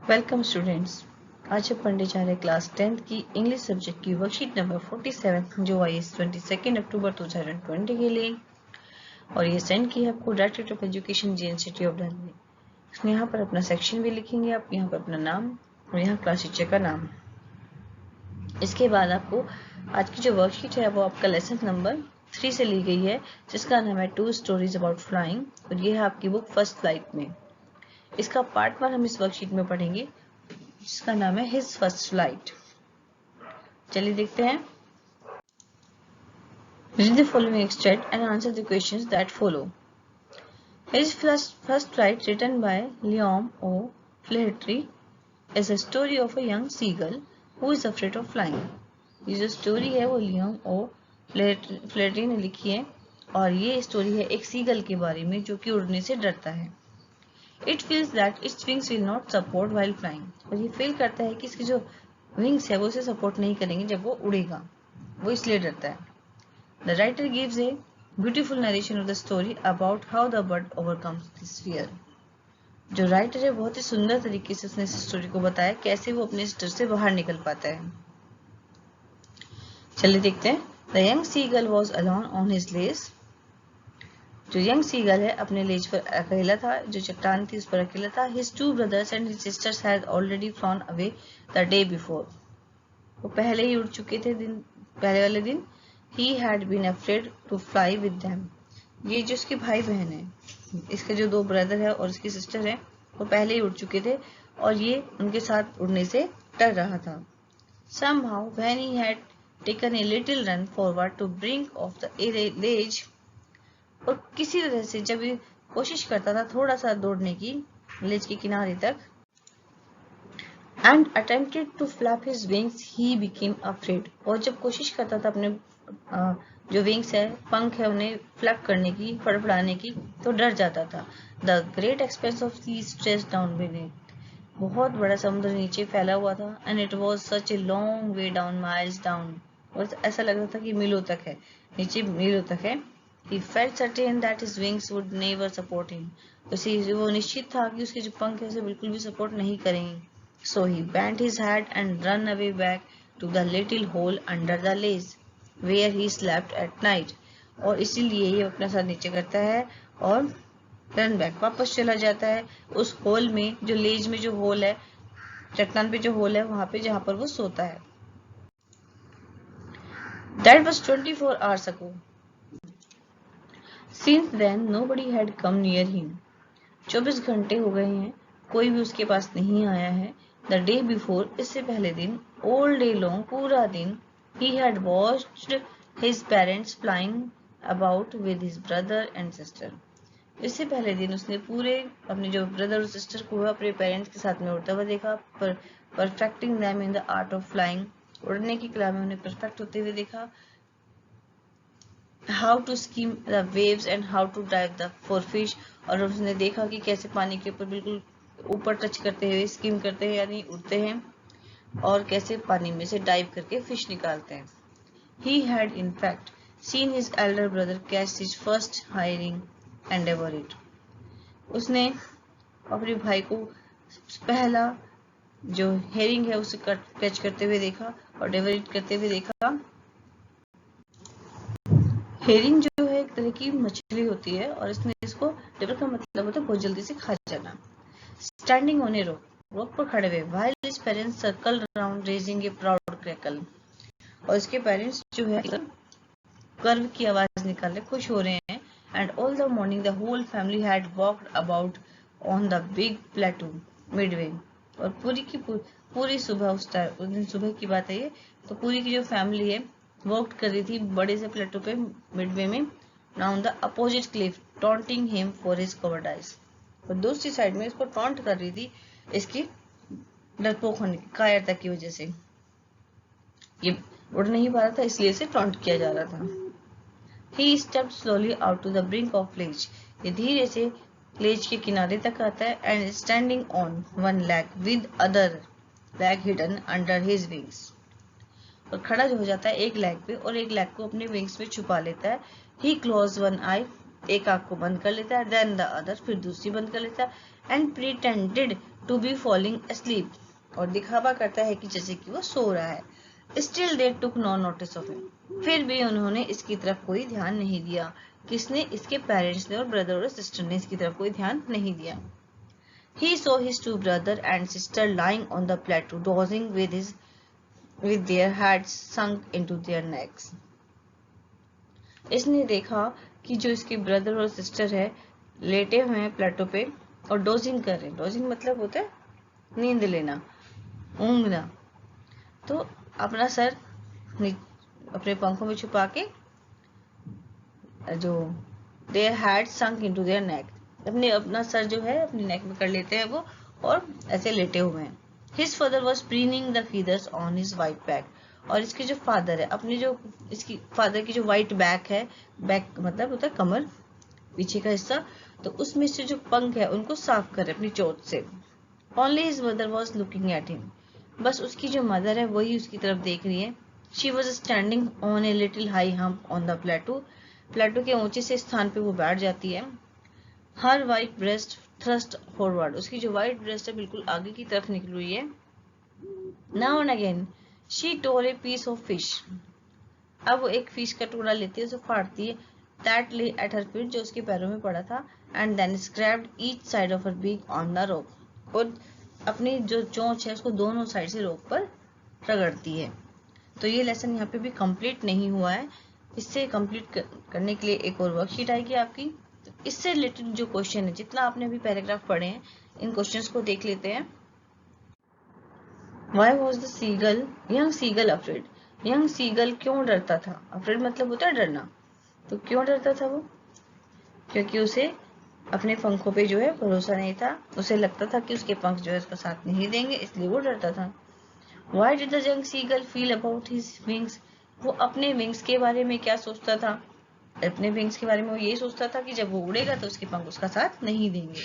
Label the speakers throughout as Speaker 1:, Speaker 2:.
Speaker 1: Welcome students. आज हम पढ़ने जा रहे हैं क्लास 10th की इंग्लिश सब्जेक्ट की वर्कशीट नंबर 47 जो आई 22 अक्टूबर 2020 के लिए और ये सेंड की है आपको directorate of education JNCT of Delhi. इसमें यहाँ पर अपना सेक्शन भी लिखेंगे आप, यहाँ पर अपना नाम और यहाँ क्लास टीचर का नाम। इसके बाद आपको आज की जो वर्कशीट है वो आपका लेसन नंबर 3 से ली गई है, जिसका नाम है 2 स्टोरीज अबाउट फ्लाइंग और ये है आपकी बुक फर्स्ट फ्लाइट में। इसका पार्ट 1 हम इस वर्कशीट में पढ़ेंगे, जिसका नाम है हिज फर्स्ट फ्लाइट। चलिए देखते हैं। Read the following extract and answer the questions that follow. His first flight, written by Liam O. Flaherty, is a story of a young seagull who is afraid of flying. ये जो story है वो Liam ओ फ्लेटरी ने लिखी है और ये story है एक सीगल के बारे में जो कि उड़ने से डरता है। It feels that its wings will not support while flying. और ये फील करता है कि इसकी जो विंग्स है वो उसे सपोर्ट नहीं करेंगे जब वो उड़ेगा, वो इसलिए डरता है। The writer gives a beautiful narration of the story about how the bird overcomes this fear. जो राइटर है बहुत ही सुंदर तरीके से उसने इस स्टोरी को बताया कैसे वो अपने डर से बाहर निकल पाता है। चलिए देखते हैं। The young seagull was alone on his lace. जो यंग सीगल है अपने लेज पर अकेला था, जो चट्टान थी उस पर अकेला था। His two brothers and his sisters had already flown away the day before. वो पहले ही उड़ चुके थे पहले वाले दिन। He had been afraid to fly with them. ये जो इसके भाई बहन है, इसके जो दो ब्रदर है और इसकी सिस्टर है, वो पहले ही उड़ चुके थे और ये उनके साथ उड़ने से डर रहा था। Somehow when he had taken a little run forward to brink of the ledge, और किसी तरह से जब ये कोशिश करता था थोड़ा सा दौड़ने की लेज के किनारे तक, and attempted to flap his wings, he became afraid. और जब कोशिश करता था अपने जो विंग्स है, पंख है, उन्हें फ्लैप करने की, फड़फड़ाने की, तो डर जाता था। The great expanse of sea stretched down beneath. बहुत बड़ा समुद्र नीचे फैला हुआ था। And it was such a long way down, miles down. और ऐसा लग रहा था कि मीलों तक है, नीचे मीलों तक है। He felt certain that his wings would never support him. उसे वो निश्चित था कि उसके जो पंख है उसे बिल्कुल भी सपोर्ट नहीं करेंगे। So he bent his head and ran away back to the little hole under the lace, where he slept at night. और इसीलिए ये अपना सर नीचे करता है और रन बैक वापस चला जाता है उस होल में, जो लेज में जो होल है, चट्टान पे जो होल है वहां पे जहां पर वो सोता है। That was 24 hours ago. Since then nobody had come near him. 24 घंटे हो गए हैं, कोई भी उसके पास नहीं आया है। The day before, इससे पहले दिन, all day long, पूरा दिन, he had watched his parents flying about with his brother and sister. इससे पहले दिन उसने पूरे अपने जो ब्रदर और सिस्टर को अपने पेरेंट्स के साथ में उड़ता हुआ देखा, perfecting them in the art of flying, उड़ने की कला में उन्हें परफेक्ट होते हुए देखा। How to skim the waves and how to dive the for fish, और उसने देखा कि कैसे पानी के ऊपर बिल्कुल ऊपर टच करते हुए स्किम करते हैं यानी उड़ते हैं, और कैसे पानी में से डाइव करके फिश निकालते हैं। He had in fact seen his elder brother catch his first herring and devour it. उसने अपने भाई को पहला जो हेरिंग है उसे कैच करते हुए देखा और डेवर इट करते हुए देखा। हेरिंग जो है एक तरह की मछली होती है और इसने इसको डेवर का मतलब होता है बहुत जल्दी से खा जाना। Standing on a rock, rock पर खड़े हुए, while his parents circle around raising ए प्राउड क्रैकल, और इसके पेरेंट्स जो है गर्व की आवाज निकाल रहे, खुश हो रहे हैं। And all the morning the whole family had walked about on the big plateau midway, और पूरी सुबह उस दिन सुबह की बात है ये, तो पूरी की जो फैमिली है वॉक कर रही थी बड़े से प्लेटू पे मिडवे में, down the opposite Cliff taunting him for his covered eyes, और दूसरी साइड में इसको टॉन्ट कर रही थी इसकी डरपोक होने की, कायरता की वजह से। ये उड़ नहीं पा रहा था इसलिए इसे टॉन्ट किया जा रहा था। He stepped slowly out to the brink of ledge. ये धीरे से लेज के किनारे तक आता है and standing on one leg with other leg hidden under his wings. और खड़ा जो हो जाता है एक लेग पे और एक लेग को अपने विंग्स में छुपा लेता है। He closed one eye, एक आंख को बंद कर लेता है, then the other, फिर दूसरी बंद कर लेता है, and pretended to be falling asleep, और दिखावा करता है कि जैसे कि वो सो रहा है. Still they took no notice of him. फिर भी उन्होंने इसकी तरफ कोई ध्यान नहीं दिया. किसने? इसके पेरेंट्स ने और ब्रदर और सिस्टर ने इसकी तरफ कोई ध्यान नहीं दिया. He saw his two brother and sister lying on the plateau, dozing with their heads sunk into their necks. इसने देखा कि जो इसके ब्रदर और सिस्टर है लेटे हुए हैं प्लेटो पे और डोजिंग कर रहे हैं. डोजिंग मतलब होता है नींद लेना, ऊँघना. तो अपना सर अपने पंखों में छुपा के जो their head sunk into their neck, अपना सर जो है अपनी नेक में कर लेते हैं वो और ऐसे लेटे हुए हैं. His father was preening the feathers on his white back. और इसके जो फादर है अपनी जो इसकी फादर की जो व्हाइट बैक है, बैक मतलब होता है कमर पीछे का हिस्सा, तो उसमें से जो पंख है उनको साफ कर रहे अपनी चोट से. Only his mother was looking at him. बस उसकी जो मदर है वही उसकी तरफ देख रही है. She was standing on a little high hump on the plateau. प्लेटो के ऊंचे से स्थान पे वो बैठ जाती है. Her white breast thrust forward. उसकी जो white breast है बिल्कुल आगे की तरफ निकली हुई है. Now and again she tore a piece of fish. अब वो एक फिश का टुकड़ा लेती है, उसे फाड़ती है. That lay at her feet, जो उसके पैरों में पड़ा था. And then scraped each side of her beak on the rope. और अपनी जो चोंच है उसको दोनों साइड से रोप पर रगड़ती है. तो ये लेसन यहाँ पे भी कंप्लीट नहीं हुआ है. इससे कंप्लीट करने के लिए एक और वर्कशीट आएगी आपकी. इससे रिलेटेड जो क्वेश्चन है, जितना आपने अभी पैराग्राफ पढ़े हैं, इन क्वेश्चंस को देख लेते हैं. Why was the young seagull afraid? Young seagull क्यों डरता था? अफ्रेड मतलब होता है डरना. तो क्यों डरता था वो? क्योंकि उसे अपने पंखों पे जो है भरोसा नहीं था. उसे लगता था कि उसके पंख जो है उसका साथ नहीं देंगे, इसलिए वो डरता था. Why did the young seagull feel about his wings? वो अपने विंग्स के बारे में क्या सोचता था? अपने विंग्स के बारे में वो ये सोचता था कि जब वो उड़ेगा तो उसके पंख उसका साथ नहीं देंगे.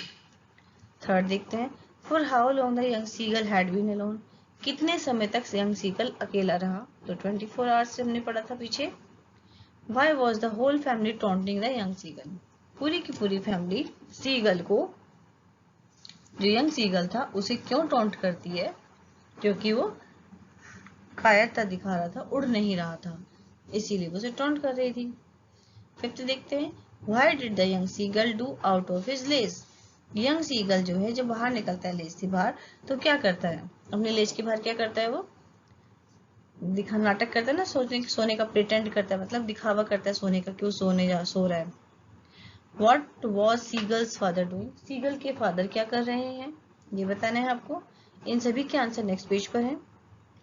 Speaker 1: थर्ड देखते हैं. For how long the young seagull had been alone? कितने समय तक यंग सीगल अकेला रहा? तो 24 आवर्स से हमने पढ़ा था पीछे. Why was the whole family taunting the young seagull? पूरी की पूरी फैमिली सीगल को, जो यंग सीगल था, उसे क्यों टॉन्ट करती है? क्योंकि वो कायरता दिखा रहा था, उड़ नहीं रहा था, इसीलिए वो उसे टॉन्ट कर रही थी. फिफ्थ देखते हैं. Why did the young seagull do out of his lace? Young seagull जो है जब बाहर निकलता है लेज से बाहर, तो क्या करता है? अपने लेज के बाहर क्या करता है? वो दिखा नाटक करता है ना, सोने का प्रिटेंड करता है, मतलब दिखावा करता है सोने का कि वो सो रहा है. What was Seagull's father doing? Seagull के फादर क्या कर रहे हैं ये बताना है आपको. इन सभी के आंसर नेक्स्ट पेज पर हैं,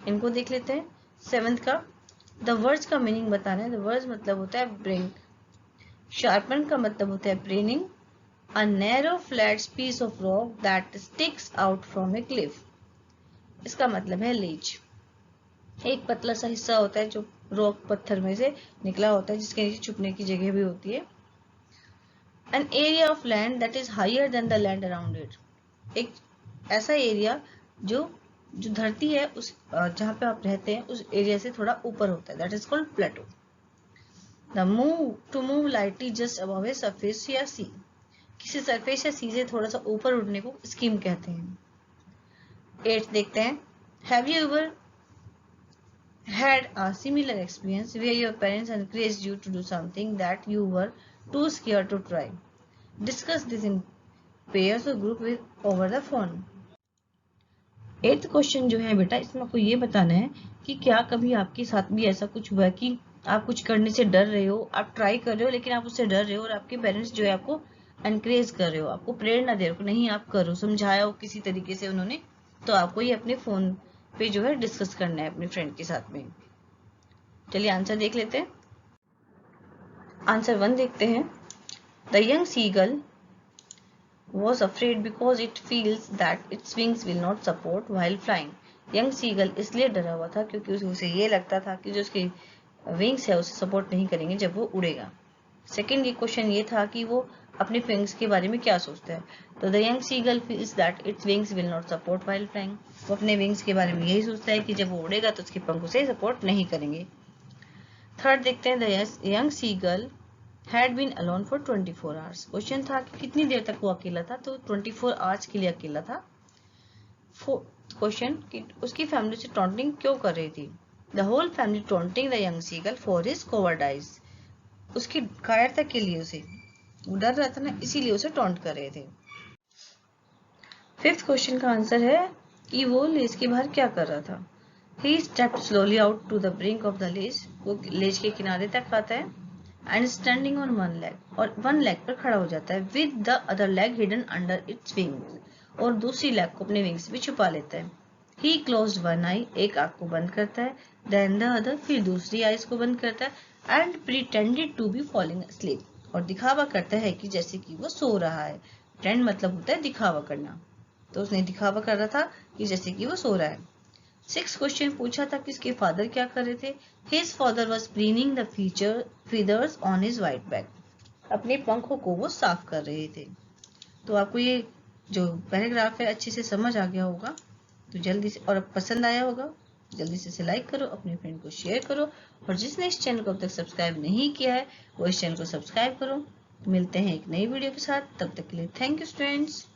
Speaker 1: इनको देख लेते हैं. सेवेंथ का द वर्ड्स का मीनिंग बताना है. द वर्ड्स मतलब होता है ब्रिंग. शार्पन का मतलब होता है ब्रेनिंग. A narrow flat piece of rock that sticks out from a cliff. इसका मतलब है ledge. एक पतला सा हिस्सा होता है जो रॉक पत्थर में से निकला होता है, जिसके नीचे छुपने की जगह भी होती है. An area of land that is higher than the land around it. एक ऐसा एरिया जो धरती है उस जहाँ पे आप रहते हैं उस एरिया से थोड़ा ऊपर होता है. That is called plateau. To move lightly just above a surface या sea. किसी सरफेस या सी से थोड़ा सा ऊपर उड़ने को स्कीम कहते हैं. 8 देखते हैं. Have you ever had a similar experience where your parents encouraged you to do something that you were too scared to try? Discuss this in pairs or group with over the phone. 8th question जो है बेटा, इसमें आपको ये बताना है कि क्या कभी आपके साथ भी ऐसा कुछ हुआ कि आप कुछ करने से डर रहे हो, आप ट्राई कर रहे हो लेकिन आप उससे डर रहे हो और आपके पेरेंट्स जो है आपको एनकरेज कर रहे हो, आपको प्रेरणा दे रहे हो, नहीं आप करो, समझाया हो किसी तरीके से उन्होंने, तो आपको ये अपने फोन पे जो है डिस्कस करना है अपने फ्रेंड के साथ में. चलिए आंसर देख लेते हैं. आंसर 1 देखते हैं. The young seagull was afraid because it feels that its wings will not support while flying. Young seagull इसलिए डरा हुआ था क्योंकि उसे ये लगता था कि जो उसके विंग्स है उसे सपोर्ट नहीं करेंगे जब वो उड़ेगा. सेकेंड ये क्वेश्चन ये था कि वो अपने विंग्स के बारे में क्या सोचता है. तो the young seagull feels that its wings will not support while flying. वो अपने विंग्स के बारे में यही सोचता है कि जब वो उड़ेगा तो उसके पंख उसे सपोर्ट नहीं करेंगे. थर्ड देखते हैं. The young seagull had been alone for 24 hours. Question था कि कितनी देर तक वो अकेला था, तो 24 आवर्स के लिए अकेला था। क्वेश्चन कि उसकी फैमिली से टॉन्टिंग क्यों कर रही थी। The whole family taunting the young seagull for his cowardice. उसकी कायरता के लिए, उसे डर रहा था ना, इसीलिए उसे टॉन्ट कर रहे थे। फिफ्थ क्वेश्चन का आंसर है कि वो लेज के बाहर क्या कर रहा था। He stepped slowly out to the brink of the ledge. वो लेज के किनारे तक आता है and standing on one leg, और one leg पर खड़ा हो जाता है with the other leg hidden under its wings, और दूसरी leg को अपने wings में छुपा लेता है। He closed one eye, एक आंख को बंद करता है, then the other, फिर दूसरी eyes को बंद करता है and pretended to be falling asleep, और दिखावा करता है कि जैसे कि वो सो रहा है। pretend मतलब होता है दिखावा करना, तो उसने दिखावा कर रहा था कि जैसे कि वो सो रहा है। 6 क्वेश्चन पूछा था कि इसके फादर क्या कर रहे थे। His father was cleaning the feathers on his white back. अपने पंखों को वो साफ कर रहे थे। तो आपको ये जो पैराग्राफ है अच्छे से समझ आ गया होगा, तो जल्दी से, और पसंद आया होगा, जल्दी से इसे लाइक करो, अपने फ्रेंड को शेयर करो, और जिसने इस चैनल को अब तक सब्सक्राइब नहीं किया है वो इस चैनल को सब्सक्राइब करो। मिलते हैं एक नई वीडियो के साथ, तब तक के लिए थैंक यू स्टूडेंट्स।